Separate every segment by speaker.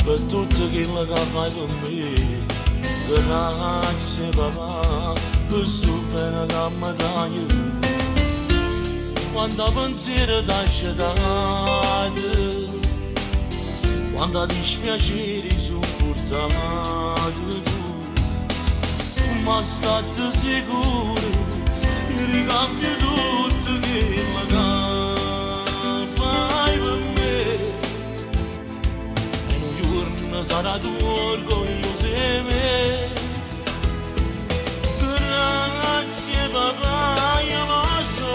Speaker 1: per tutto quello che fai per me. Grazie papà, per sto bene che mi dai. Quando pensiero t'hai accettato, quando dispiaceri sopportato tu, ma state sicuro, io ricambio tutto quello che fai per me. E un giorno sarà tuo orgoglio se me. Grazie papà, io lo so,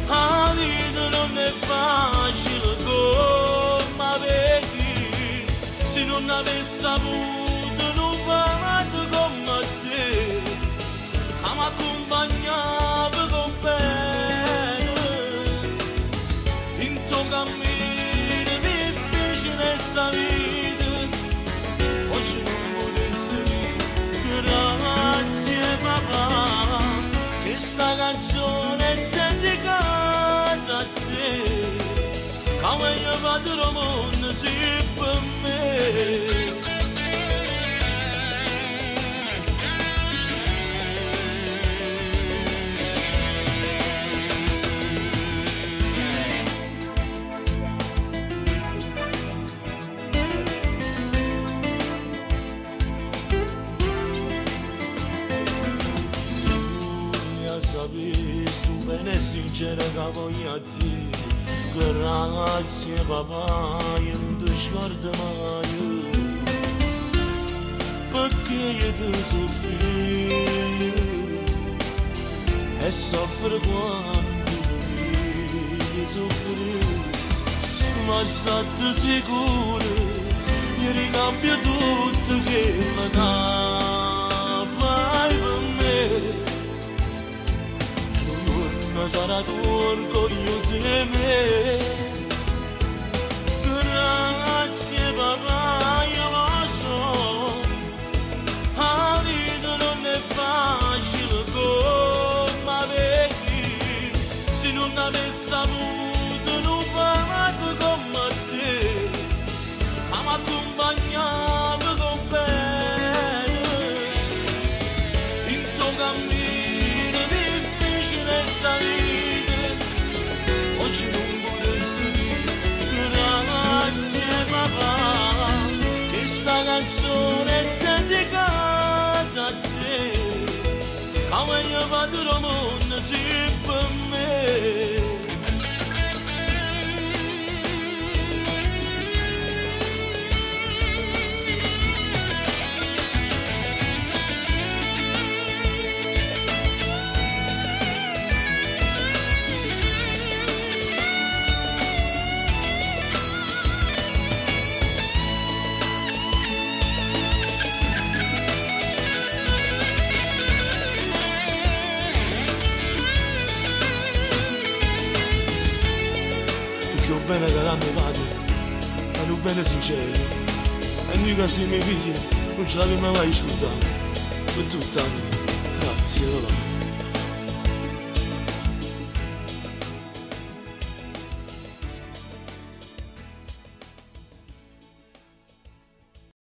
Speaker 1: la vita non è facile come vecchi, se non avessi avuto un padre come te, che mi accompagnava con bene, in tuo cammino difficile sta vita, oggi non potessi dire grazie papà, che sta canzone è dedicata a te, come io vado al mondo si per me. Sapessi tu bene sincera che voglio a te. Grazie papà, io non ti scordo mai, perché io ti soffro e soffro quando ti vedi soffrire, ma state sicuro, io ricambio tutto quello che fai per me. Sarà tuo orgoglio se me. Grazie papà, io lo so, la vita non è facile come vecchi, se non avessi avuto un padre come te, che mi accompagnava con bene, in tuo cammino difficile sta vita. Oggi non potessi dire grazie papà, che sta canzone è dedicata a te, come io vado al mondo si per me. Che bene che l'ha mio padre, è un bene sincero, e noi che siamo i figli non ce l'abbiamo mai scordato, per tutt'anni, grazie papà.